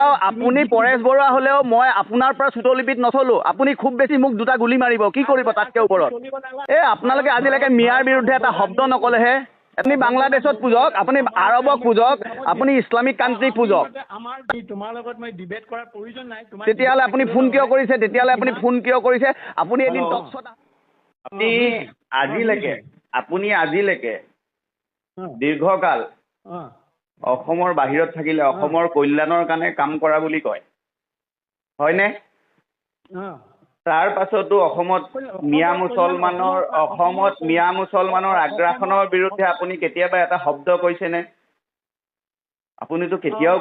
আপুনি পৰেশ বৰুৱা হ'লেও মই আপোনাৰ পৰা চুটলিপিত নচলো। আপুনি খুব বেছি মোক দুটা গুলি মাৰিব, কি কৰিব তাতকে ওপৰত? আপোনালোকে আজিলৈকে মিয়াৰ বিৰুদ্ধে এটা শব্দ নকলেহে। আপুনি বাংলাদেশত পূজক, আপুনি আৰবক পূজক, আপুনি ইছলামিক কাণ্ট্ৰিক পূজক। তেতিয়াহ'লে আপুনি ফোন কিয় কৰিছে? আপুনি এদিন আপুনি আজিলৈকে দীৰ্ঘকাল অসমৰ বাহিৰত থাকিলে অসমৰ কল্যাণৰ কাৰণে কাম কৰা বুলি কয়, হয়নে? তাৰ পাছতো অসমত মিয়া মুছলমানৰ আগ্ৰাসনৰ বিৰুদ্ধে আপুনি কেতিয়াবা এটা শব্দ কৈছেনে? আপুনিতো কেতিয়াও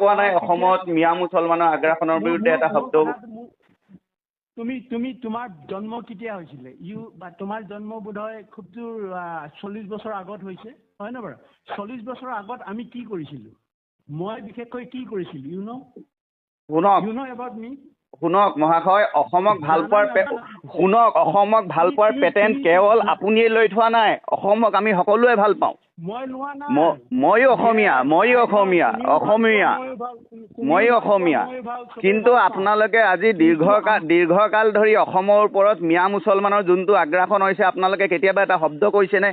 কোৱা নাই অসমত মিয়া মুছলমানৰ আগ্ৰাসনৰ বিৰুদ্ধে এটা শব্দ। তোমাৰ জন্ম কেতিয়া হৈছিলে? তোমাৰ জন্ম বোধহয় খুব জোৰ 40 বছৰ আগত হৈছে, হয় নে বাৰু? 40 বছৰ আগত আমি কি কৰিছিলো? মই বিশেষকৈ কি কৰিছিলো? শুনক মহাশয়, অসমক ভাল পোৱাৰ পেটেণ্ট কেৱল আপুনিয়ে লৈ থোৱা নাই, অসমক আমি সকলোৱে ভাল পাওঁ। ময়ো অসমীয়া। কিন্তু আপোনালোকে আজি দীৰ্ঘকাল ধৰি অসমৰ ওপৰত মিয়া মুছলমানৰ যোনটো আগ্ৰাসন হৈছে, আপোনালোকে কেতিয়াবা এটা শব্দ কৈছেনে?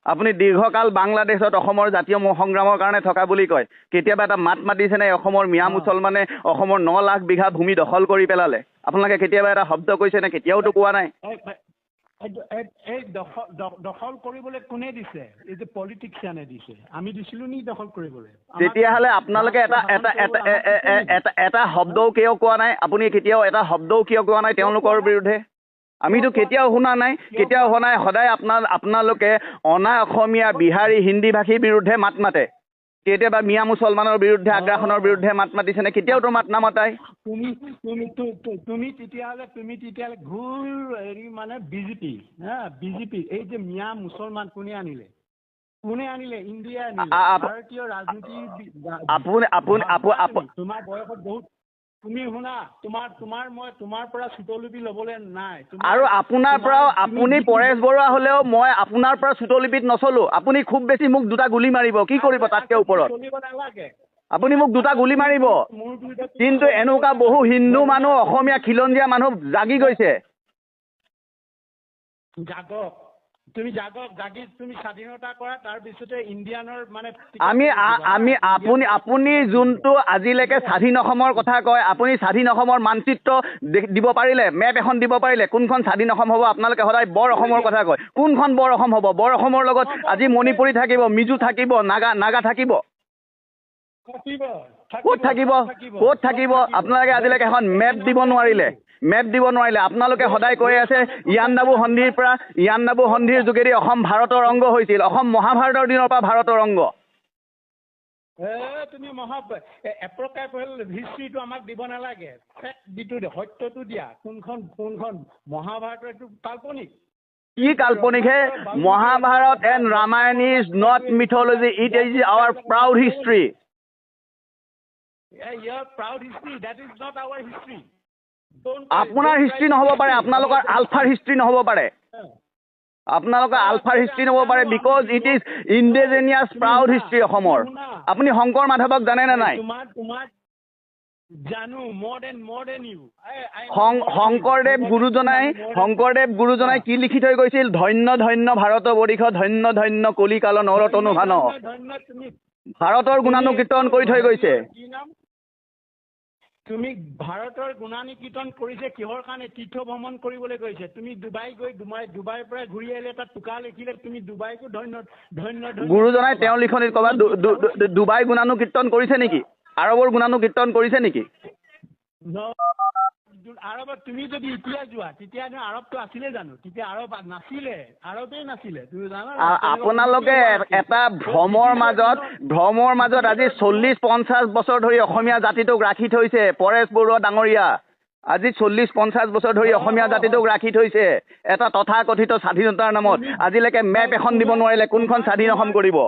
আপুনি দীৰ্ঘকাল বাংলাদেশত অসমৰ জাতীয় সংগ্ৰামৰ কাৰণে থকা বুলি কয়, কেতিয়াবা এটা মাত মাতিছেনে? অসমৰ মিয়া মুছলমানে অসমৰ 9 লাখ বিঘা ভূমি দখল কৰি পেলালে, আপোনালোকে কেতিয়াবা এটা শব্দ কৈছেনে? কেতিয়াওতো কোৱা নাই। দখল কৰিবলৈ কোনে দিছে? এই যে পলিটিক্সিয়ানে দিছে, আমি দিছিলো নি দখল কৰিবলৈ? তেতিয়াহ'লে আপোনালোকে এটা শব্দও কিয় কোৱা নাই? আপুনি কেতিয়াও এটা শব্দও কিয় কোৱা নাই তেওঁলোকৰ বিৰুদ্ধে? আমিতো কেতিয়াও শুনা নাই। সদায় আপোনালোকে অনা অসমীয়া, বিহাৰী, হিন্দী ভাষীৰ বিৰুদ্ধে মাত মাতে। কেতিয়াবা মিয়া মুছলমানৰ বিৰুদ্ধে আগ্ৰাসনৰ বিৰুদ্ধে মাত মাতিছেনে? কেতিয়াওতো মাত নামাতাই। তুমি তেতিয়াহ'লে ঘূৰ হেৰি মানে বিজেপি এই যে মিয়া মুছলমান কোনে আনিলে? ইণ্ডিয়া আনিলে। ভাৰতীয় ৰাজনীতি তোমাৰ বয়সত বহুত। তুমি শুনা, তোমাৰ পৰা চুটলিপি ল'বলৈ নাই। আৰু আপোনাৰ পৰাও, আপুনি পৰেশ বৰুৱা হ'লেও মই আপোনাৰ পৰা চুটলিপিত নচলো। আপুনি খুব বেছি মোক দুটা গুলি মাৰিব, কি কৰিব তাতকে ওপৰত? আপুনি মোক দুটা গুলি মাৰিব। কিন্তু এনেকুৱা বহু হিন্দু মানুহ, অসমীয়া খিলঞ্জীয়া মানুহ জাগি গৈছে। তুমি স্বাধীনতা কৰা, তাৰপিছতে ইণ্ডিয়ানৰ মানে আপুনি যোনটো আজিলৈকে স্বাধীন অসমৰ কথা কয়, আপুনি স্বাধীন অসমৰ মানচিত্ৰ দিব পাৰিলে? মেপ এখন দিব পাৰিলে? কোনখন স্বাধীন অসম হ'ব? আপোনালোকে সদায় বৰ অসমৰ কথা কয়। কোনখন বৰ অসম হ'ব? বৰ অসমৰ লগত আজি মণিপুৰী থাকিব, মিজো থাকিব, নাগা থাকিব। ক'ত থাকিব? আপোনালোকে আজিলৈকে এখন মেপ দিব নোৱাৰিলে। আপোনালোকে সদায় কৈ আছে ইয়াণ্ডাবু সন্ধিৰ যোগেদি অসম ভাৰতৰ অংগ হৈছিল। অসম মহাভাৰতৰ দিনৰ পৰা ভাৰতৰ অংগ। তুমি হিষ্ট্ৰীটো আমাক দিব নালাগে, সত্যটো দিয়া। কোনখন মহাভাৰত এইটো কাল্পনিক। কি কাল্পনিক হে? Mahabharat and Ramayan is not mythology, it is our proud history. আপোনাৰ হিষ্ট্ৰী নহ'ব পাৰে, আপোনালোকৰ আলফাৰ হিষ্ট্ৰী নহ'ব পাৰে। Because it is indigenous proud history অসমৰ। আপুনি শংকৰ মাধৱক জানেনে নাই? শংকৰদেৱ গুৰুজনাই কি লিখি থৈ গৈছিল? ধন্য ধন্য ভাৰত বৰিষ, ধন্য ধন্য কলিকাল নৰতনু ভান। ভাৰতৰ গুণানুকীৰ্তন কৰি থৈ গৈছে। তুমি ভাৰতৰ গুণানুকীৰ্তন কৰিছে কিহৰ কাৰণে? তীৰ্থ ভ্ৰমণ কৰিবলৈ গৈছে। তুমি ডুবাইৰ পৰা ঘূৰি আহিলে তাত টোকা লিখিলে, তুমি ডুবাইকো ধন্য ধন্য। গুৰুজনাই তেওঁৰ লিখনিত ক'ৰবাত ডুবাই গুণানুকীৰ্তন কৰিছে নেকি? আৰবৰ গুণানুকীৰ্তন কৰিছে নেকি? আৰবত তুমি যদি এতিয়া যোৱা, তেতিয়া আৰবটো আছিলে জানো? তেতিয়া আৰব নাছিলে, আৰবেই নাছিলে। তুমি জানা আপোনালোকে এটা ভ্ৰমৰ মাজত আজি 40-50 বছৰ ধৰি অসমীয়া জাতিটোক ৰাখি থৈছে। পৰেশ বৰুৱা ডাঙৰীয়া আজি 40-50 বছৰ ধৰি অসমীয়া জাতিটোক ৰাখি থৈছে এটা তথাকথিত স্বাধীনতাৰ নামত। আজিলৈকে মেপ এখন দিব নোৱাৰিলে, কোনখন স্বাধীন অসম কৰিব?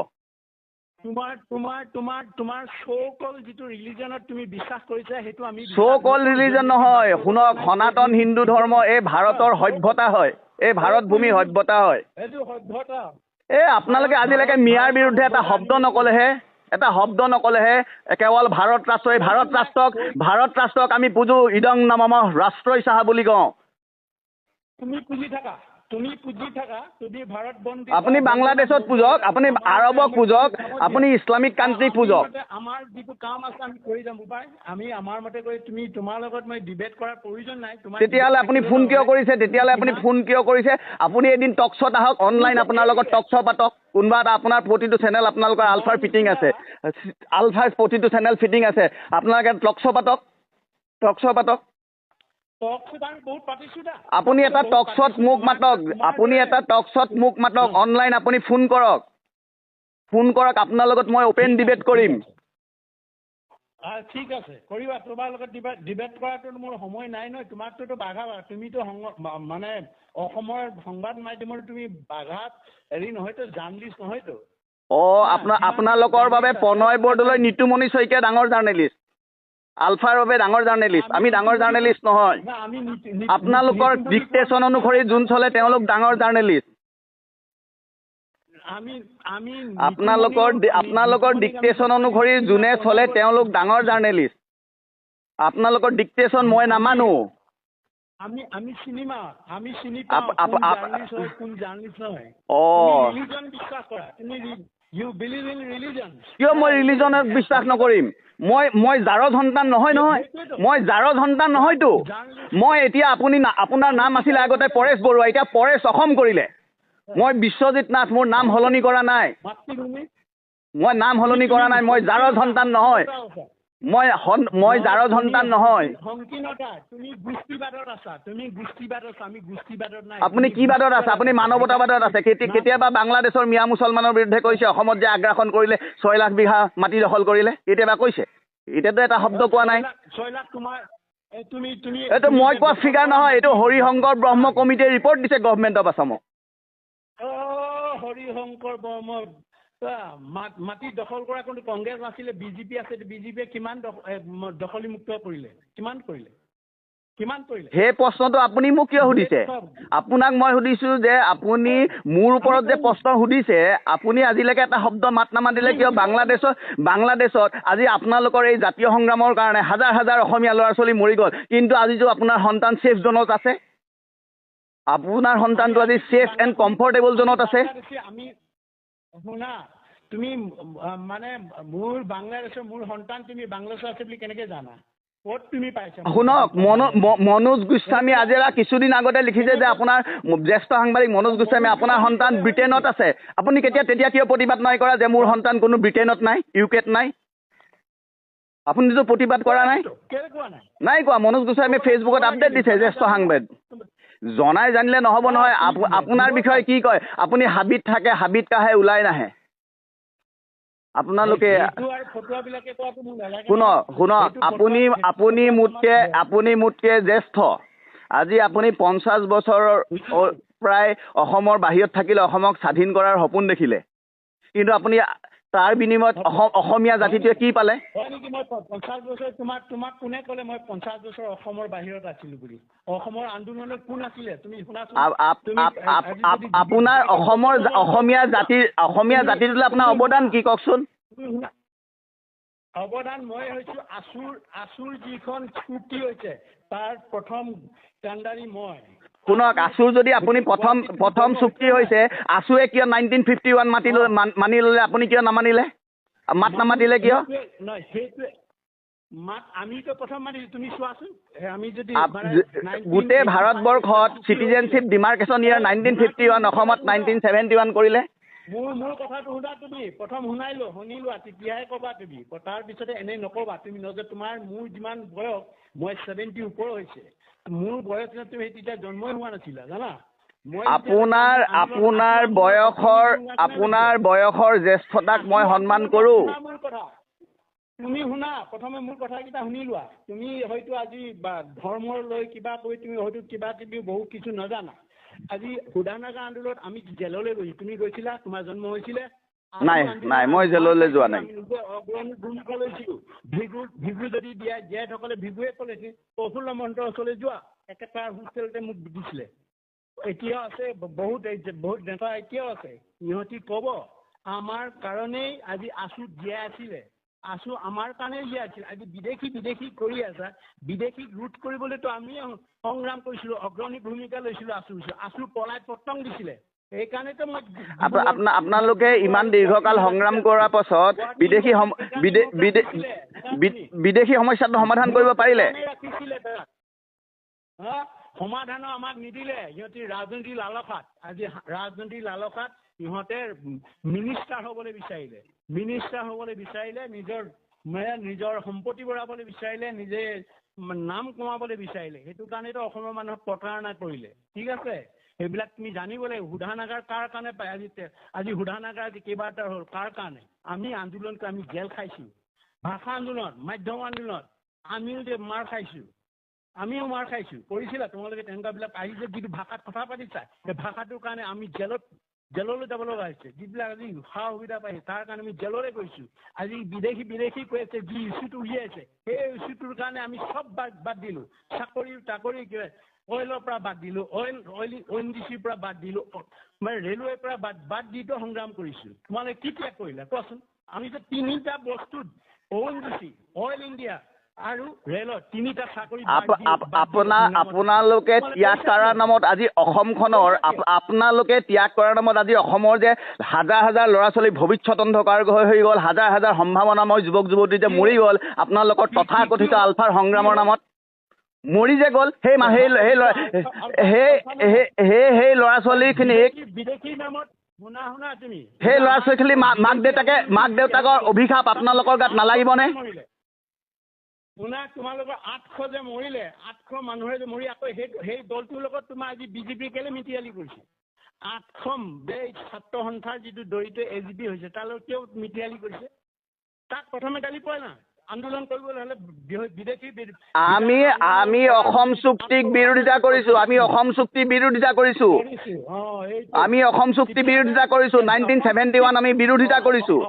তোমাৰ চৌকল যিটো ৰিলিজনত তুমি বিশ্বাস কৰিছা, সেইটো আমি চৌকল ৰিলিজন নহয়। শুনক, সনাতন হিন্দু ধৰ্ম এই ভাৰতৰ সভ্যতা হয়, এই ভাৰত ভূমিৰ সভ্যতা হয়। আপোনালোকে আজিলৈকে মিয়াৰ বিৰুদ্ধে এটা শব্দ নকলেহে। এটা শব্দ নকলেহে কেৱল ভাৰত ৰাষ্ট্ৰক আমি পুজো ইদং নামম ৰাষ্ট্ৰই চাহা বুলি কওঁ। তুমি পুজি থাকা তুমি ভাৰত বন্দী আপুনি বাংলাদেশত পূজক, আপুনি আৰবক পূজক, আপুনি ইছলামিক কাণ্ট্ৰিক পূজক। আমাৰ যিটো কাম আছে আমি কৰি যাম উপায়, আমি আমাৰ মতে কৰি তুমি তোমাৰ লগত মই ডিবেট কৰাৰ প্ৰয়োজন নাই। তেতিয়াহ'লে আপুনি ফোন কিয় কৰিছে? আপুনি এদিন টক শ্ব'ত আহক, অনলাইন আপোনাৰ লগত টক শ্ব'ত পাতক। কোনোবা এটা আপোনাৰ প্ৰতিটো চেনেল আপোনালোকৰ আলফাৰ ফিটিং আছে, প্ৰতিটো চেনেল ফিটিং আছে, আপোনালোকে টক শ্ব' পাতক। আপুনি এটা টক শ্ব'ত মোক মাতক, অনলাইন আপুনি ফোন কৰক, আপোনাৰ লগত মই অপেন ডিবেট কৰিম। ঠিক আছে, কৰিবা। তোমাৰ লগত ডিবেট কৰাটো মোৰ সময় নাই নহয়। তোমাকতো বাঘা, তুমিতো মানে অসমৰ সংবাদ মাধ্যমৰ তুমি বাঘাত হেৰি নহয়তো, জাৰ্ণেলিষ্ট নহয়তো। আপোনালোকৰ বাবে প্ৰণয় বৰদলৈ, নিতুমণি শইকীয়া ডাঙৰ জাৰ্ণেলিষ্ট, আলফাৰ বাবে ডাঙৰ জাৰ্ণেলিষ্ট। আমি ডাঙৰ জাৰ্ণেলিষ্ট নহয়। আপোনালোকৰ ডিক্টেশ্যন অনুসৰি যোন চলে তেওঁলোক ডাঙৰ জাৰ্ণেলিষ্ট। আপোনালোকৰ ডিক্টেশ্যন অনুসৰি যোনে চলে তেওঁলোক ডাঙৰ জাৰ্ণেলিষ্ট। আপোনালোকৰ ডিক্টেশ্যন মই নামানো। আমি চিনি পাওঁ কোন জাৰ্ণেলিষ্ট হয়। ৰিলিজন বিশ্বাস কৰা তুমি। You believe in religion? কিয় মই ৰিলিজনত বিশ্বাস নকৰিম? মই জাৰৰ সন্তান নহয়। মই জাৰৰ সন্তান নহয়তো। মই এতিয়া আপোনাৰ নাম আছিলে আগতে পৰেশ বৰুৱা, এতিয়া পৰেশ অসম কৰিলে। মই বিশ্বজিৎ নাথ, মোৰ নাম সলনি কৰা নাই। মই জাৰৰ সন্তান নহয়। মই জাৰৰ সন্তান নহয়। আপুনি কি বাদত আছে? আপুনি মানৱতাবাদত আছে। কেতিয়াবা বাংলাদেশৰ মিয়া মুছলমানৰ বিৰুদ্ধে কৈছে, অসমত যে আগ্ৰাসন কৰিলে 6 লাখ বিঘা মাটি দখল কৰিলে, কেতিয়াবা কৈছে? এতিয়াতো এটা শব্দ কোৱা নাই। এইটো মই কোৱা ফিগাৰ নহয়, এইটো হৰিশংকৰ ব্ৰহ্ম কমিটিয়ে ৰিপৰ্ট দিছে গভৰ্ণমেণ্ট অফ আছামক। হৰিশংকৰ ব্ৰহ্ম মাটি দখল কৰা কোনো কংগ্ৰেছ নাছিলে, বিজেপি আছে। বিজেপিয়ে কিমান দখলীমুক্ত কৰিলে? কিমান কৰিলে? সেই প্ৰশ্নটো আপুনি মোক কিয় সুধিছে? আপোনাক মই সুধিছো যে আপুনি মোৰ ওপৰত যে প্ৰশ্ন সুধিছে, আপুনি আজিলৈকে এটা শব্দ মাত নামাতিলে কিয়? বাংলাদেশত আজি আপোনালোকৰ এই জাতীয় সংগ্ৰামৰ কাৰণে হাজাৰ হাজাৰ অসমীয়া ল'ৰা ছোৱালী মৰি গ'ল, কিন্তু আজিতো আপোনাৰ সন্তান ছেফ জ'নত আছে। আপোনাৰ সন্তানটো আজি ছেফ এণ্ড কমফৰ্টেবল জ'নত আছে। শুনা, তুমি মানে মোৰ বাংলাদেশৰ মোৰ সন্তান তুমি বাংলাদেশৰ আছে বুলি কেনেকে জানা? ক'ত তুমি পাইছা? শুনক, মনোজ গোস্বামী আজি কিছুদিন আগতে লিখিছে যে আপোনাৰ জ্যেষ্ঠ সাংবাদিক মনোজ গোস্বামী, আপোনাৰ সন্তান ব্ৰিটেইনত আছে। আপুনি তেতিয়া কিয় প্ৰতিবাদ নাই কৰা যে মোৰ সন্তান কোনো ব্ৰিটেইনত নাই, ইউকেত নাই? আপুনিতো প্ৰতিবাদ কৰা নাই। নাই কোৱা। মনোজ গোস্বামীয়ে ফেচবুকত আপডেট দিছে, জ্যেষ্ঠ সাংবাদিক। জানিলে নহ'ব নহয়। আপোনাৰ বিষয়ে কি কয়? আপুনি হাবিত থাকে, হাবিত কাহে ওলাই নাহে। আপোনালোকে শুনক, আপুনি মোতকে জ্যেষ্ঠ। আজি আপুনি 50 বছৰৰ প্ৰায় অসমৰ বাহিৰত থাকিলে, অসমক স্বাধীন কৰাৰ সপোন দেখিলে, কিন্তু আপুনি তাৰ বিনিময়ত অসমীয়া জাতিটোৱে কি পালে? 50 বছৰ তোমাক কোনে ক'লে মই 50 বছৰ অসমৰ বাহিৰত আছিলো বুলি? অসমৰ আন্দোলনত কোন আছিলে? তুমি শুনাচোন, আপোনাৰ অসমীয়া জাতিটোলৈ আপোনাৰ অৱদান কি কওকচোন? অৱদান মই হৈছো আছুৰ যিখন চুক্তি হৈছে তাৰ প্ৰথম কাণ্ডাৰী মই। শুনক, আছুৰ যদি আপুনি প্ৰথম চুক্তি হৈছে, আছুৱে কিয় 1951 মানি ল'লে, আপুনি কিয় নামানিলে? মাত নামাতিলে কিয়? আমিতো প্ৰথম মাতিছো, তুমি চোৱাচোন। আমি যদি গোটেই ভাৰতবৰ্ষত চিটিজেনশ্বিপ ডিমাৰ্কেশ্যন ইয়াৰ 1951, অসমত 1971 কৰিলে। মোৰ কথাটো শুনা তুমি। প্ৰথম শুনিলোৱা, তেতিয়াহে ক'বা তুমি। তাৰপিছতে এনেই নক'বা তুমি। মোৰ যিমান বয়স, মই 70 ওপৰ হৈছে। মোৰ বয়স তুমি তেতিয়া জন্মই হোৱা নাছিলা, জানা? আপোনাৰ বয়সৰ জ্যেষ্ঠতাক মই সন্মান কৰো। তুমি শুনা, প্ৰথমে মোৰ কথাকেইটা শুনি লোৱা। তুমি হয়তো আজি ধৰ্মৰ লৈ কিবা কৈ তুমি হয়তো কিবা কিবি বহুত কিছু নাজানা। আজি সুধানাগা আন্দোলনত আমি জেললৈ গৈছো। তুমি গৈছিলা? তোমাৰ জন্ম হৈছিলে? নাই, মই জেললৈ যোৱা নাই। ভিগু যদি জীয়াসকলে ভিগুৱে ক'লে প্ৰফুল্ল মহন্তৰ ওচৰলৈ যোৱা, একেটা হোষ্টেলতে মোক দিছিলে। এতিয়াও আছে বহুত নেতা, এতিয়াও আছে। সিহঁতি ক'ব আমাৰ কাৰণেই আজি আছু জীয়াই আছিলে। আছু আমাৰ কাৰণেই জীয়াই আছিল। আজি বিদেশী কৰি আছা। বিদেশীক ৰোধ কৰিবলৈতো আমি সংগ্ৰাম কৰিছিলোঁ, অগ্ৰণী ভূমিকা লৈছিলোঁ। আছু পলাই পতং দিছিলে। সেইকাৰণেতো মই আপোনালোকে ইমান দীৰ্ঘকাল সংগ্ৰাম কৰাৰ পাছত বিদেশী সমস্যাটো সমাধান কৰিব পাৰিলে? সমাধানো আমাক নিদিলে। সিহঁতি ৰাজনীতিৰ লালসাত, আজি ৰাজনীতিৰ লালসাত সিহঁতে মিনিষ্টাৰ হ'বলৈ বিচাৰিলে, নিজৰ সম্পত্তি বঢ়াবলৈ বিচাৰিলে, নিজে নাম কমাবলৈ বিচাৰিলে। সেইটো কাৰণেতো অসমৰ মানুহক প্ৰতাৰণা কৰিলে। ঠিক আছে, সেইবিলাক তুমি জানিব লাগিব। শোধনাগাৰ কাৰ কাৰণে পায়? আজি শোধনাগাৰ আজি কেইবাটাৰ হ'ল, কাৰ কাৰণে? আমি আন্দোলন কৰি আমি জেল খাইছোঁ। ভাষা আন্দোলন, মাধ্যম আন্দোলন আমিও যে মাৰ খাইছোঁ। কৰিছিলা তোমালোকে তেনেকুৱাবিলাক আহি যে যিটো ভাষাত কথা পাতিছা, সেই ভাষাটোৰ কাৰণে আমি জেললৈ যাব লগা হৈছে। যিবিলাক আজি সা সুবিধা পাইছে তাৰ কাৰণে আমি জেললৈ গৈছোঁ। আজি বিদেশী কৈ আছে যি ইছ্যুটো উলিয়াইছে, সেই ইছ্যুটোৰ কাৰণে আমি চব বাদ দিলোঁ। চাকৰি অইলৰ পৰা বাদ দিলোঁ, ONGCৰ পৰা বাদ দিলোঁ, ৰেলৱেৰ পৰা বাদ দিটো সংগ্ৰাম কৰিছোঁ। তোমালোকে কি ত্যাগ কৰিলা কোৱাচোন? আমি যে 3টা বস্তুত ONGC, অইল ইণ্ডিয়া আৰু ৰেলত 3টা চাকৰি আপোনালোকে ত্যাগ কৰাৰ নামত আজি অসমখনৰ আপোনালোকে ত্যাগ কৰাৰ নামত আজি অসমৰ যে হাজাৰ ল'ৰা ছোৱালী ভৱিষ্যত অন্ধকাৰ হৈ গ'ল, হাজাৰ সম্ভাৱনাময় যুৱক যুৱতী যে মৰি গ'ল আপোনালোকৰ তথাকথিত আলফাৰ সংগ্ৰামৰ নামত মৰি যে গ'ল। সেই ল'ৰা ছোৱালীখিনিক বিদেশীৰ নামত শুনা তুমি সেই ল'ৰা ছোৱালীখিনি মাক দেউতাকৰ অভিশাপ আপোনালোকৰ গাত নালাগিবনে? শুনা, তোমালোকৰ 800 যে মৰিলে, 800 মানুহে যে মৰি আকৌ সেই দলটোৰ লগত তোমাৰ আজি বিজেপি কেলে মিতিৰালি কৰিছে? 800 ছাত্ৰ সন্থাৰ যিটো দৰিদ্ৰ AGP হৈছে তাৰ লগত কিয় মিতিৰালি কৰিছে? তাক প্ৰথমে গালি পোৱা না। আন্দোলন কৰিবলৈ হ'লে বিদেশী আমি অসম চুক্তিক বিৰোধিতা কৰিছোঁ। আমি অসম চুক্তিৰ বিৰোধিতা কৰিছোঁ। 1971 আমি বিৰোধিতা কৰিছোঁ।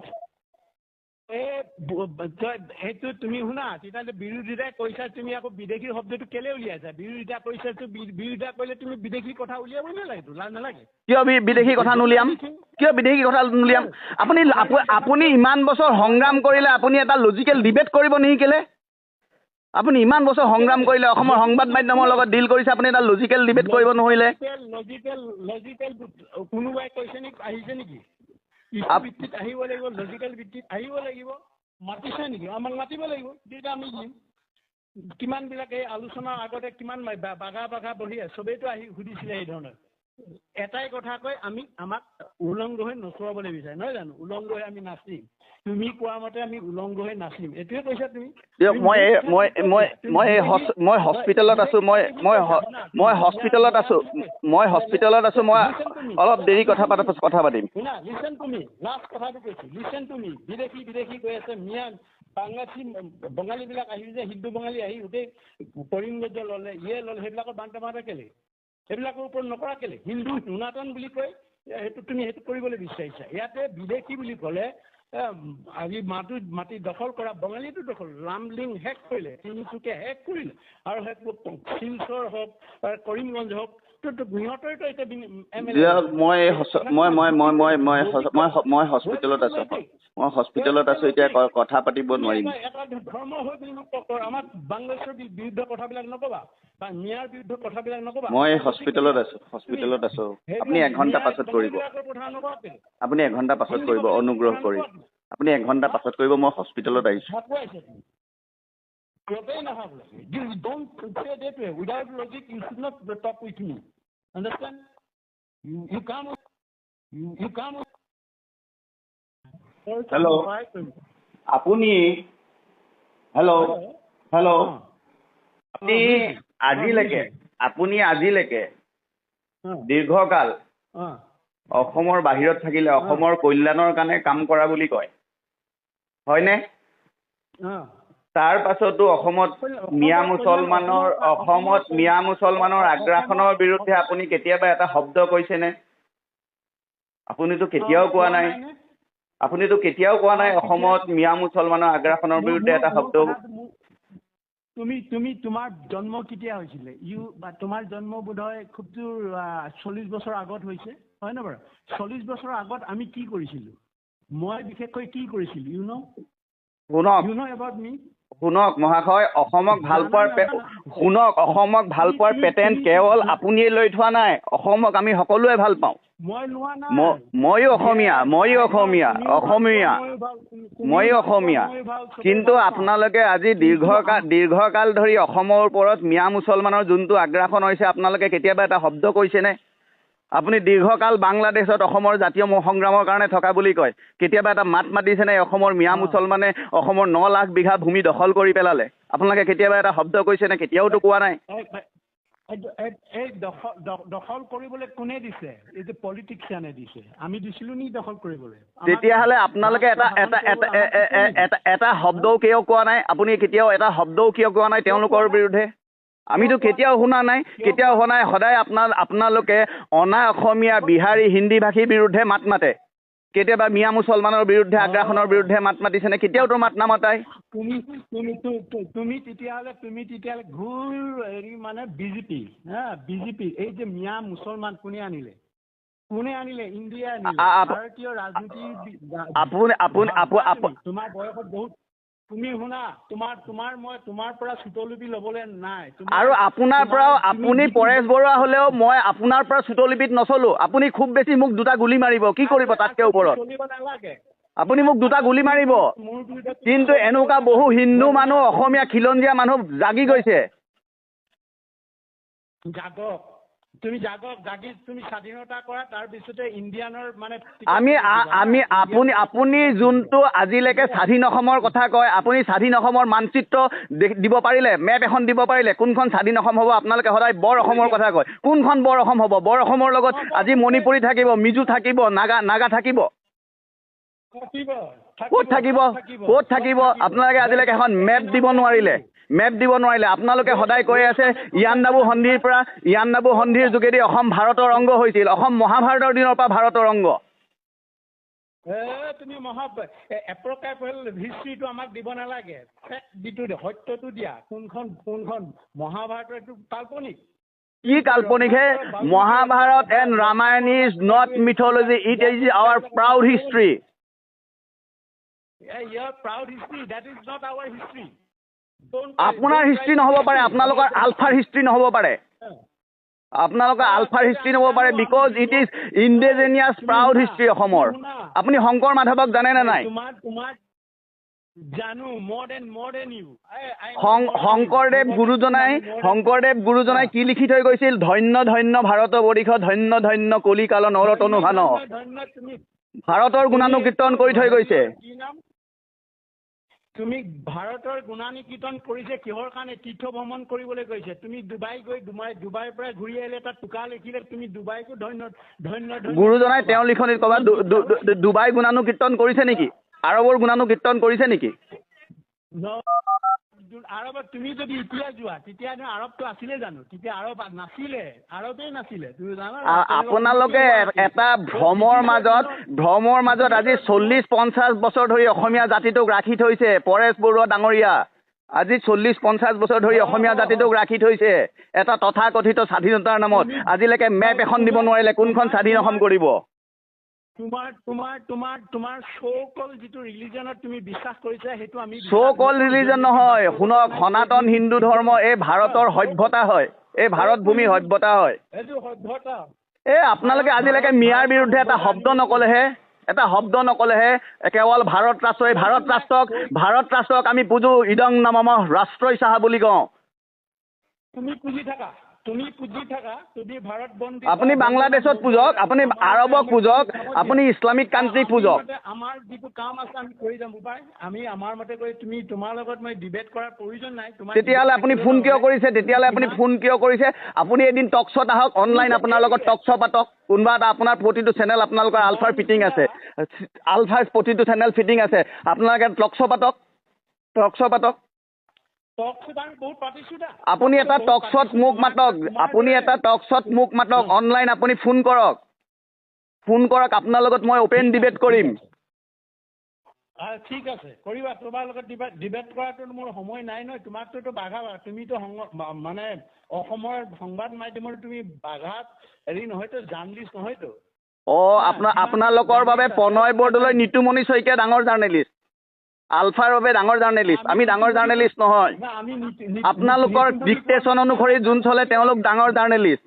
সেইটো তুমি শুনা, তেতিয়াহ'লে বিৰোধিতা কৰিছা তুমি আকৌ বিদেশী শব্দটো কেলে উলিয়াইছা? বিৰোধিতা কৰিছা, বিৰোধিতা কৰিলে তুমি বিদেশী কথা উলিয়াব নালাগে, লাজ নালাগে? কিয় বিদেশী কথা নুলিয়াম? আপুনি ইমান বছৰ সংগ্ৰাম কৰিলে আপুনি এটা লজিকেল ডিবেট কৰিব নেকি? কেলে আপুনি ইমান বছৰ সংগ্ৰাম কৰিলে, অসমৰ সংবাদ মাধ্যমৰ লগত ডিল কৰিছে, আপুনি এটা লজিকেল ডিবেট কৰিব নোৱাৰিলে? লজিকেল কোনোবাই কৈছে নেকি? আহিছে নেকি? ভিত্তিত আহিব লাগিব, লজিকেল ভিত্তিত আহিব লাগিব। মাতিছে নেকি? আমাক মাতিব লাগিব, তেতিয়া আমি দিম। কিমানবিলাক এই আলোচনাৰ আগতে কিমান বাগা বহি চবেইতো আহি সুধিছিলে এই ধৰণৰ। এটাই কথা কয়, আমাক উলংগ হৈ নচুৱাবলৈ বিচাৰে, নহয় জানো? উলংগ হৈ আমি নাচিম, তুমি কোৱা মতে আমি উলংগ হৈ নাচিম, এইটোৱে কৈছা তুমি। মই হস্পিটেলত আছোঁ, মই হস্পিটেলত আছোঁ, মই অলপ দেৰি কথা পাতিম। শুনা, লিচেন তুমি, লাষ্ট কথাটো কৈছোঁ, লিচেন তুমি। বিদেশী কৈ আছে, মিয়া বাংলাদেশী বঙালীবিলাক আহি যে হিন্দু বঙালী আহি গোটেই কৰিমগঞ্জ ল'লে, ল'লে, সেইবিলাকৰ বান্ধ কেলে? সেইবিলাকৰ ওপৰত নকৰা কেলে? হিন্দু সনাতন বুলি কয়, তুমি সেইটো কৰিবলৈ বিচাৰিছা। ইয়াতে বিদেশী বুলি ক'লে আজি মাটি দখল কৰা বঙালীটো দখল, লামডিং শেষ কৰিলে, তিনিচুকীয়া শেষ কৰিলে, আৰু শিলচৰ হওক কৰিমগঞ্জ হওক, সিহঁতৰতো এতিয়া মই হস্পিটেলত আছোঁ। এতিয়া কথা পাতিব নোৱাৰিম। এটা ধৰ্ম হৈ আমাক বাংলাদেশৰ বিৰুদ্ধে কথাবিলাক নকবা, বা মিয়াৰ বিৰুদ্ধে কথাবিলাক নকবা। মই হস্পিটেলত আছোঁ। আপুনি 1 ঘণ্টা পাছত কৰিব। অনুগ্ৰহ কৰি আপুনি 1 ঘণ্টা পাছত কৰিব। মই হস্পিটেলত আহিছোঁ। Understand? You come. Hello. আপুনি আজিলৈকে দীৰ্ঘকাল অসমৰ বাহিৰত থাকিলে অসমৰ কল্যাণৰ কাৰণে কাম কৰা বুলি কয়, হয়নে? তাৰ পাছতো অসমত মিয়া মুছলমানৰ আগ্ৰাসনৰ বিৰুদ্ধে আপুনি কেতিয়াবা এটা শব্দ কৈছেনে? আপুনিতো কেতিয়াও কোৱা নাই অসমত মিয়া মুছলমানৰ আগ্ৰাসনৰ বিৰুদ্ধে এটা শব্দ। তুমি তোমাৰ জন্ম কেতিয়া হৈছিলে? তোমাৰ জন্ম বোধহয় খুব জোৰ 40 বছৰ আগত হৈছে, হয় নে বাৰু? 40 বছৰৰ আগত আমি কি কৰিছিলোঁ? মই বিশেষকৈ কি কৰিছিলোঁ শুনক ইউ ন' এবাউট মি? শুনক মহাশয়, অসমক ভাল পোৱাৰ শুনক, অসমক ভাল পোৱাৰ পেটেণ্ট কেৱল আপুনিয়ে লৈ থোৱা নাই, অসমক আমি সকলোৱে ভাল পাওঁ। মই লোৱা নাই। ময়ো অসমীয়া, কিন্তু আপোনালোকে আজি দীৰ্ঘকাল ধৰি অসমৰ ওপৰত মিয়া মুছলমানৰ যোনটো আগ্ৰাসন হৈছে, আপোনালোকে কেতিয়াবা এটা শব্দ কৈছেনে? আপুনি দীৰ্ঘকাল বাংলাদেশত অসমৰ জাতীয় সংগ্ৰামৰ কাৰণে থকা বুলি কয়, কেতিয়াবা এটা মাত মাতিছেনে অসমৰ মিয়া মুছলমানে অসমৰ 9 লাখ বিঘা ভূমি দখল কৰি পেলালে? আপোনালোকে কেতিয়াবা এটা শব্দ কৈছেনে? কেতিয়াওতো কোৱা নাই। এই দখল কৰিবলৈ কোনে দিছে? এই যে পলিটিক্সিয়ানে দিছে, আমি দিছিলোঁ নি দখল কৰিবলৈ? তেতিয়াহ'লে আপোনালোকে এটা শব্দও কিয় কোৱা নাই? আপুনি কেতিয়াও এটা শব্দও কিয় কোৱা নাই তেওঁলোকৰ বিৰুদ্ধে? আমিতো কেতিয়াও শুনা নাই, সদায় আপোনালোকে অনা অসমীয়া, বিহাৰী, হিন্দী ভাষীৰ বিৰুদ্ধে মাত মাতে। কেতিয়াবা মিয়া মুছলমানৰ বিৰুদ্ধে আগ্ৰাসনৰ বিৰুদ্ধে মাত মাতিছেনে? কেতিয়াওতো মাত নামাতাই। তুমি তেতিয়াহ'লে ঘূৰ হেৰি মানে বিজেপি এই যে মিয়া মুছলমান কোনে আনিলে? ইণ্ডিয়া আনিলে। ভাৰতীয় ৰাজনীতি তোমাৰ বয়সত বহুত, তুমি শুনা, তোমাৰ পৰা চুটলিপি ল'বলৈ নাই। আৰু আপোনাৰ পৰাও, আপুনি পৰেশ বৰুৱা হ'লেও মই আপোনাৰ পৰা চুটলিপিত নচলো। আপুনি খুব বেছি মোক 2টা গুলি মাৰিব, কি কৰিব তাতকে ওপৰত? আপুনি মোক 2টা গুলি মাৰিব, কিন্তু এনেকুৱা বহু হিন্দু মানুহ, অসমীয়া খিলঞ্জীয়া মানুহ জাগি গৈছে। তুমি স্বাধীনতা কৰা, তাৰপিছতে ইণ্ডিয়ানৰ মানে আপুনি যোনটো আজিলৈকে স্বাধীন অসমৰ কথা কয়, আপুনি স্বাধীন অসমৰ মানচিত্ৰ দিব পাৰিলে, মেপ এখন দিব পাৰিলে, কোনখন স্বাধীন অসম হ'ব? আপোনালোকে সদায় বৰ অসমৰ কথা কয়, কোনখন বৰ অসম হ'ব? বৰ অসমৰ লগত আজি মণিপুৰী থাকিব, মিজো থাকিব, নাগা থাকিব। ক'ত থাকিব? আপোনালোকে আজিলৈকে এখন মেপ দিব নোৱাৰিলে। আপোনালোকে সদায় কৈ আছে ইয়াণ্ডাবু সন্ধিৰ যোগেদি অসম ভাৰতৰ অংগ হৈছিল। অসম মহাভাৰতৰ দিনৰ পৰা ভাৰতৰ অংগ। তুমি হিষ্ট্ৰীটো আমাক দিব নালাগে, সত্যটো দিয়া। কোনখন মহাভাৰতৰ এইটো কাল্পনিক। কি কাল্পনিক হে? Mahabharat and Ramayan is not mythology, it is our proud history. আপোনাৰ হিষ্ট্ৰী নহ'ব পাৰে, আপোনালোকৰ আলফাৰ হিষ্ট্ৰী নহ'ব পাৰে। Because it is indigenous proud history অসমৰ। আপুনি শংকৰ মাধৱক জানেনে নাই? শংকৰদেৱ গুৰুজনাই কি লিখি থৈ গৈছিল? ধন্য ধন্য ভাৰতবৰ্ষ, ধন্য ধন্য কলিকাল নৰতনু ভান। ভাৰতৰ গুণানুকীৰ্তন কৰি থৈ গৈছে। তুমি ভাৰতৰ গুণানুকীৰ্তন কৰিছে কিহৰ কাৰণে? তীৰ্থ ভ্ৰমণ কৰিবলৈ গৈছে। তুমি ডুবাইৰ পৰা ঘূৰি আহিলে, তাত টোকা লিখিলে, তুমি ডুবাইকো ধন্য ধন্য। গুৰুজনাই তেওঁৰ লিখনিত ক'ৰবাত ডুবাই গুণানুকীৰ্তন কৰিছে নেকি? আৰবৰ গুণানুকীৰ্তন কৰিছে নেকি? আৰবত তুমি যদি এতিয়া যোৱা, তেতিয়া আৰবটো আছিলে জানো? তেতিয়া আৰবেই নাছিলে। তুমি জানা আপোনালোকে এটা ভ্ৰমৰ মাজত আজি 40-50 বছৰ ধৰি অসমীয়া জাতিটোক ৰাখি থৈছে। পৰেশ বৰুৱা ডাঙৰীয়া, আজি 40-50 বছৰ ধৰি অসমীয়া জাতিটোক ৰাখি থৈছে এটা তথাকথিত স্বাধীনতাৰ নামত। আজিলৈকে মেপ এখন দিব নোৱাৰিলে, কোনখন স্বাধীন অসম কৰিব? তোমাৰ চৌকল যিটো ৰিলিজনত তুমি বিশ্বাস কৰিছা, সেইটো আমি চৌকল ৰিলিজন নহয়। শুনক, সনাতন হিন্দু ধৰ্ম এই ভাৰতৰ সভ্যতা হয়, এই ভাৰত ভূমিৰ সভ্যতা হয়। আপোনালোকে আজিলৈকে মিয়াৰ বিৰুদ্ধে এটা শব্দ নকলেহে। কেৱল ভাৰত ৰাষ্ট্ৰক আমি পুজো, ইদং নমঃ ৰাষ্ট্ৰই সাহা বুলি কওঁ। তুমি পুজি থাকা, তুমি ভাৰত বন্দী। আপুনি বাংলাদেশত পূজক, আপুনি আৰবক পূজক, আপুনি ইছলামিক কাণ্ট্ৰিক পূজক। আমাৰ যিটো কাম আছে আমি কৰি যাম উপায়। আমি আমাৰ মতে কৰি, তোমাৰ লগত মই ডিবেট কৰাৰ প্ৰয়োজন নাই। তেতিয়াহ'লে আপুনি ফোন কিয় কৰিছে? আপুনি এদিন টক শ্ব'ত আহক, অনলাইন আপোনাৰ লগত টক শ্ব' পাতক। কোনোবা এটা আপোনাৰ প্ৰতিটো চেনেল, আপোনালোকৰ আলফাৰ ফিটিং আছে, প্ৰতিটো চেনেল ফিটিং আছে। আপোনালোকে টক শ্ব' পাতক। আপুনি এটা টক শ্ব'ত মোক মাতক, অনলাইন আপুনি ফোন কৰক। আপোনাৰ লগত মই অপেন ডিবেট কৰিম। ঠিক আছে, কৰিবা। তোমাৰ লগত ডিবেট কৰাটো মোৰ সময় নাই নহয়। তোমাকতো বাঘা, তুমিতো মানে অসমৰ সংবাদ মাধ্যমৰ তুমি বাঘাত হেৰি নহয়তো, জাৰ্ণালিষ্ট নহয়তো। আপোনালোকৰ বাবে প্ৰণয় বৰদলৈ, নিতুমণি শইকীয়া ডাঙৰ জাৰ্নেলিষ্ট, আলফাৰ বাবে ডাঙৰ জাৰ্নেলিষ্ট, আমি ডাঙৰ জাৰ্নেলিষ্ট নহয়। আপোনালোকৰ ডিক্টেশ্যন অনুসৰি যোন চলে তেওঁলোক ডাঙৰ জাৰ্নেলিষ্ট।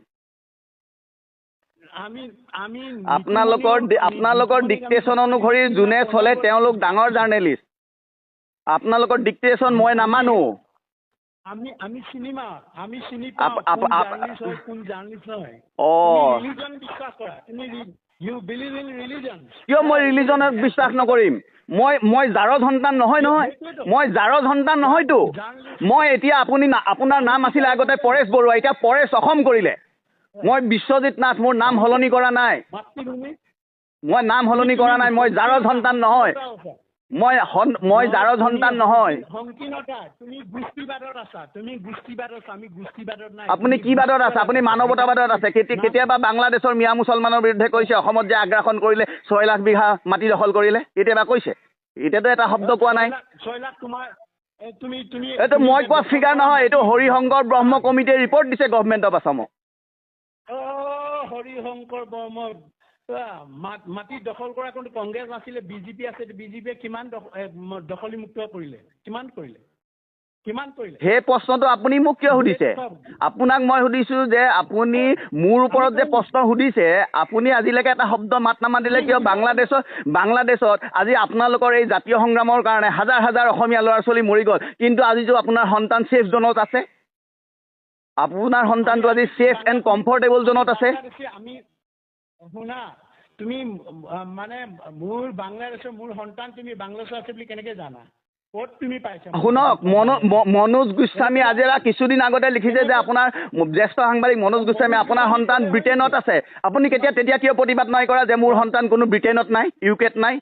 আপোনালোকৰ ডিক্টেশ্যন অনুসৰি যোনে চলে তেওঁলোক ডাঙৰ জাৰ্নেলিষ্ট। আপোনালোকৰ ডিক্টেশ্যন মই নামানো। আমি চিনি পাওঁ কোন জাৰ্নেলিষ্ট হয়। ৰিলিজন বিশ্বাস কৰা, তুমি ইউ বিলিভ ইন ৰিলিজন। কিয় মই ৰিলিজনত বিশ্বাস নকৰিম? মই জাৰৰ সন্তান নহয়। মই জাৰৰ সন্তান নহয়তো। মই এতিয়া আপোনাৰ নাম আছিলে আগতে পৰেশ বৰুৱা, এতিয়া পৰেশ অসম কৰিলে। মই বিশ্বজিৎ নাথ, মোৰ নাম সলনি কৰা নাই। মই নাম সলনি কৰা নাই। মই জাৰৰ সন্তান নহয়। মই জাৰৰ সন্তান নহয়। সংকীৰ্ণতা, তুমি গোষ্ঠীবাদত আছা, আমি গোষ্ঠীবাদত নাই। আপুনি কি বাদত আছে? আপুনি মানৱতাবাদত আছে। কেতিয়াবা বাংলাদেশৰ মিয়া মুছলমানৰ বিৰুদ্ধে কৈছে অসমত যে আগ্ৰাসন কৰিলে 6 লাখ বিঘা মাটি দখল কৰিলে, কেতিয়াবা কৈছে? এতিয়াতো এটা শব্দ কোৱা নাই। 6 লাখ তোমাৰ এইটো মই কোৱা ফিগাৰ নহয়, এইটো হৰিশংকৰ ব্ৰহ্ম কমিটিয়ে ৰিপৰ্ট দিছে গভৰ্ণমেণ্ট অফ আছামক। হৰিশংকৰ ব্ৰহ্ম মাটি দখল কৰা কোনটো কংগ্ৰেছ আছিলে, বিজেপি আছে। বিজেপিয়ে কিমান দখলীমুক্ত কৰিলে? কিমান কৰিলে? সেই প্ৰশ্নটো আপুনি মোক কিয় সুধিছে? আপোনাক মই সুধিছো যে আপুনি মোৰ ওপৰত যে প্ৰশ্ন সুধিছে, আপুনি আজিলৈকে এটা শব্দ মাত নামাতিলে কিয়? বাংলাদেশত আজি আপোনালোকৰ এই জাতীয় সংগ্ৰামৰ কাৰণে হাজাৰ হাজাৰ অসমীয়া ল'ৰা ছোৱালী মৰি গ'ল, কিন্তু আজিতো আপোনাৰ সন্তান ছেফ জোনত আছে। আপোনাৰ সন্তানটো আজি ছেফ এণ্ড কমফৰ্টেবল জোনত আছে। শুনা, তুমি মানে মোৰ বাংলাদেশৰ মোৰ সন্তান তুমি বাংলাদেশত আছে বুলি কেনেকে জানা? ক'ত তুমি পাইছা? শুনক, মনোজ গোস্বামী আজিৰা কিছুদিন আগতে লিখিছে যে আপোনাৰ জ্যেষ্ঠ সাংবাদিক মনোজ গোস্বামী, আপোনাৰ সন্তান ব্ৰিটেইনত আছে। আপুনি তেতিয়া কিয় প্ৰতিবাদ নাই কৰা যে মোৰ সন্তান কোনো ব্ৰিটেইনত নাই, ইউকেত নাই?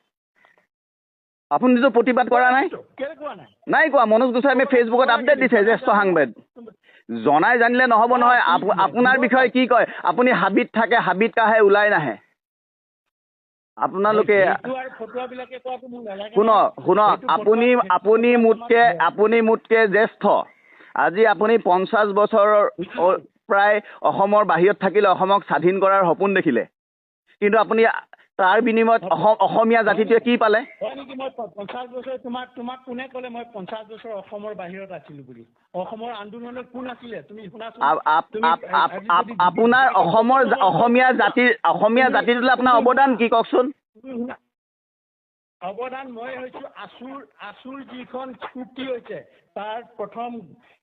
আপুনিতো প্ৰতিবাদ কৰা নাই। নাই কোৱা। মনোজ গোস্বামী ফেচবুকত আপডেট দিছে, জ্যেষ্ঠ সাংবাদিক। জনাই জানিলে নহ'ব নহয়। আপোনাৰ বিষয়ে কি কয়? আপুনি হাবিত থাকে, হাবিত কাহে ওলাই নাহে। আপোনালোকে শুনক, আপুনি মোতকে জ্যেষ্ঠ। আজি আপুনি 50 বছৰৰ প্ৰায় অসমৰ বাহিৰত থাকিলে, অসমক স্বাধীন কৰাৰ সপোন দেখিলে, কিন্তু আপুনি তাৰ বিনিময়ত অসমীয়া জাতিটোৱে কি পালে? হয় নেকি? মই 50 বছৰ তোমাক কোনে ক'লে মই 50 বছৰ অসমৰ বাহিৰত আছিলো বুলি? অসমৰ আন্দোলনত কোন আছিলে? তুমি শুনাচোন, আপোনাৰ অসমীয়া জাতিটোলৈ আপোনাৰ অৱদান কি কওকচোন? অৱদান মই হৈছো আছুৰ যিখন চুক্তি হৈছে তাৰ প্ৰথম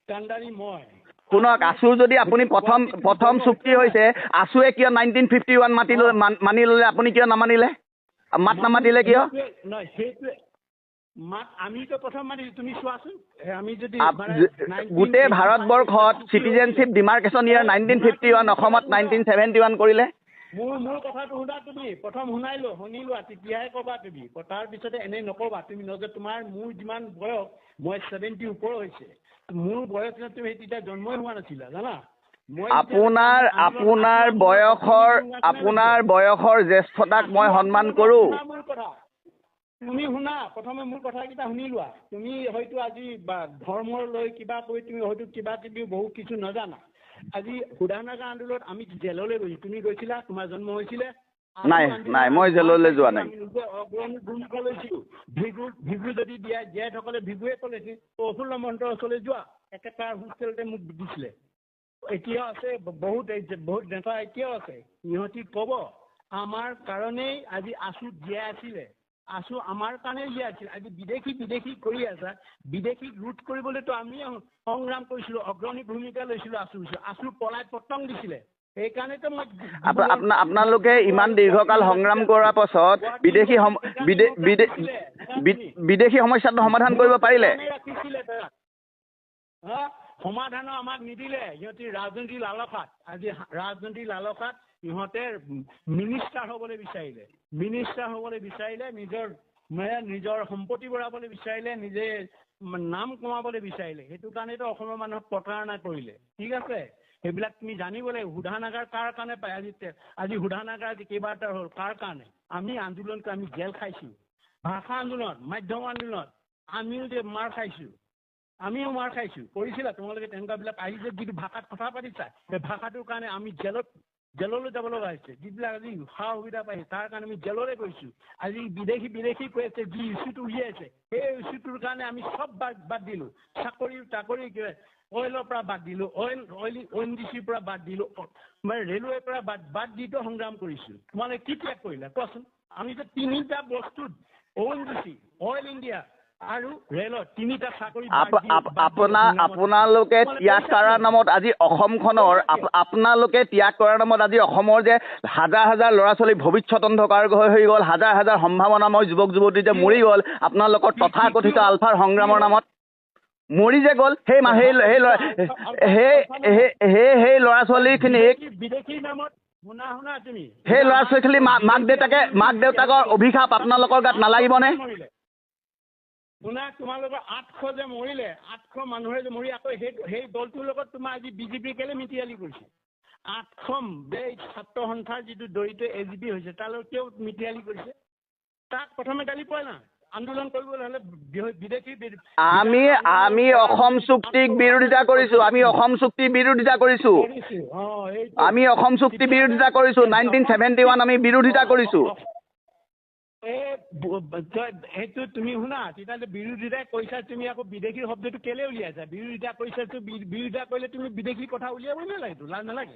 কাণ্ডাৰী মই। শুনক, আছুৰ যদি আপুনি প্ৰথম চুক্তি হৈছে, আছুৱে কিয় 1951 মানি ল'লে, আপুনি কিয় নামানিলে? মাত নামাতিলে কিয়? নহয়, সেইটোৱে আমিতো প্ৰথম মানিছো। তুমি চোৱাচোন, আমি যদি গোটেই ভাৰতবৰ্ষত চিটিজেনশ্বিপ ডিমাৰ্কেশ্যন ইয়াৰ 1951, অসমত 1971 কৰিলে। মোৰ কথাটো শুনা, তুমি প্ৰথম শুনিলোৱা, তেতিয়াহে ক'বা তুমি। তাৰপিছতে এনেই নক'বা তুমি। মোৰ যিমান বয়স, মই 70 ওপৰ হৈছে। মোৰ বয়স তুমি তেতিয়া জন্মই হোৱা নাছিলা, জানা? আপোনাৰ বয়সৰ জ্যেষ্ঠতাক মই সন্মান কৰোঁ। তুমি শুনা, প্ৰথমে মোৰ কথাকেইটা শুনি লোৱা। তুমি হয়তো আজি ধৰ্মৰ লৈ কিবা কৈ তুমি হয়তো কিবা কিবি বহুত কিছু নাজানা। আজি সুধানাগা আন্দোলনত আমি জেললৈ গৈছো। তুমি গৈছিলা? তোমাৰ জন্ম হৈছিলে? নাই, মই জেললৈ যোৱা নাই। অগ্ৰণী ভূমিকা লৈছিলো। ভিগু যদি জীয়াই থকলে ভিগুৱে ক'লেছিল প্ৰফুল্ল মহন্তৰ ওচৰলৈ যোৱা, একেটা হোষ্টেলতে মোক দিছিলে। এতিয়াও আছে, বহুত নেতা এতিয়াও আছে। সিহঁতি ক'ব আমাৰ কাৰণেই আজি আছু জীয়াই আছিলে। আছু আমাৰ কাৰণে জীয়াই আছিল। আজি বিদেশী কৰি আছা। বিদেশীক ৰোধ কৰিবলৈতো আমি সংগ্ৰাম কৰিছিলো, অগ্ৰণী ভূমিকা লৈছিলো। আছু পলাই পতং দিছিলে। সেইকাৰণেতো মই আপোনালোকে ইমান দীৰ্ঘকাল সংগ্ৰাম কৰাৰ পাছত বিদেশী সমস্যাটো সমাধান কৰিব পাৰিলে? সমাধানো আমাক নিদিলে। সিহঁতি ৰাজনীতিৰ লালসাত, আজি ৰাজনীতিৰ লালসাত সিহঁতে মিনিষ্টাৰ হ'বলৈ বিচাৰিলে, নিজৰ সম্পত্তি বঢ়াবলৈ বিচাৰিলে, নিজে নাম কমাবলৈ বিচাৰিলে। সেইটো কাৰণেতো অসমৰ মানুহক প্ৰতাৰণা কৰিলে। ঠিক আছে, সেইবিলাক তুমি জানিব লাগিব। সুধানাগাৰ কাৰ কাৰণে পায়? আজি সুধানাগাৰ আজি কেইবাটাৰ হ'ল, কাৰ কাৰণে? আমি আন্দোলন কৰি আমি জেল খাইছো। ভাষা আন্দোলন, মাধ্যম আন্দোলনত আমিও যে মাৰ খাইছো। কৰিছিলা তোমালোকে তেনেকুৱাবিলাক আহিছে, যিটো ভাষাত কথা পাতিছা, সেই ভাষাটোৰ কাৰণে আমি জেলত জেললৈ যাব লগা হৈছে যিবিলাক আজি সা সুবিধা পাইছে তাৰ কাৰণে আমি জেললৈ গৈছোঁ আজি বিদেশী কৈ আছে যি ইছ্যুটো উলিয়াইছে সেই ইছ্যুটোৰ কাৰণে আমি চব বাদ দিলোঁ চাকৰি অইলৰ পৰা বাদ দিলোঁ ONGCৰ পৰা বাদ দিলোঁ মানে ৰেলৱেৰ পৰা বাদ দিটো সংগ্ৰাম কৰিছোঁ তোমালোকে কি ত্যাগ কৰিলা কোৱাচোন আমি যে তিনিটা বস্তুত ONGC অইল ইণ্ডিয়া আৰু ৰেলত তিনিটা চাকৰি আপোনালোকে ত্যাগ কৰাৰ নামত আজি অসমখনৰ আপোনালোকে ত্যাগ কৰাৰ নামত আজি অসমৰ যে হাজাৰ হাজাৰ ল'ৰা ছোৱালী ভৱিষ্যত অন্ধকাৰ হৈ গ'ল হাজাৰ হাজাৰ সম্ভাৱনাময় যুৱক যুৱতী যে মৰি গ'ল আপোনালোকৰ তথাকথিত আলফাৰ সংগ্ৰামৰ নামত মৰি যে গ'ল সেই ল'ৰা ছোৱালীখিনিক বিদেশীৰ নামত শুনা তুমি সেই ল'ৰা ছোৱালীখিনি মাক দেউতাকৰ অভিশাপ আপোনালোকৰ গাত নালাগিবনে শুনা তোমালোকৰ 800 যে মৰিলে 800 মানুহে যে মৰি আকৌ সেই দলটোৰ লগত তোমাৰ আজি বিজেপি কেলে মিতিৰালি কৰিছে 800 এই ছাত্ৰ সন্থাৰ যিটো দৰিদ্ৰ AGP হৈছে তাৰ লগত কিয় মিতিৰালি কৰিছে তাক প্ৰথমে গালি পোৱা না আন্দোলন কৰিবলৈ হ'লে বিদেশী আমি অসম চুক্তিক বিৰোধিতা কৰিছোঁ আমি অসম চুক্তিৰ বিৰোধিতা কৰিছোঁ 1971 আমি বিৰোধিতা কৰিছোঁ সেইটো তুমি শুনা তেতিয়াহ'লে বিৰোধিতা কৈছা তুমি আকৌ বিদেশী শব্দটো কেলে উলিয়াইছা বিৰোধিতা কৈছা বিৰোধিতা কৰিলে তুমি বিদেশী কথা উলিয়াবই নালাগে লাজ নালাগে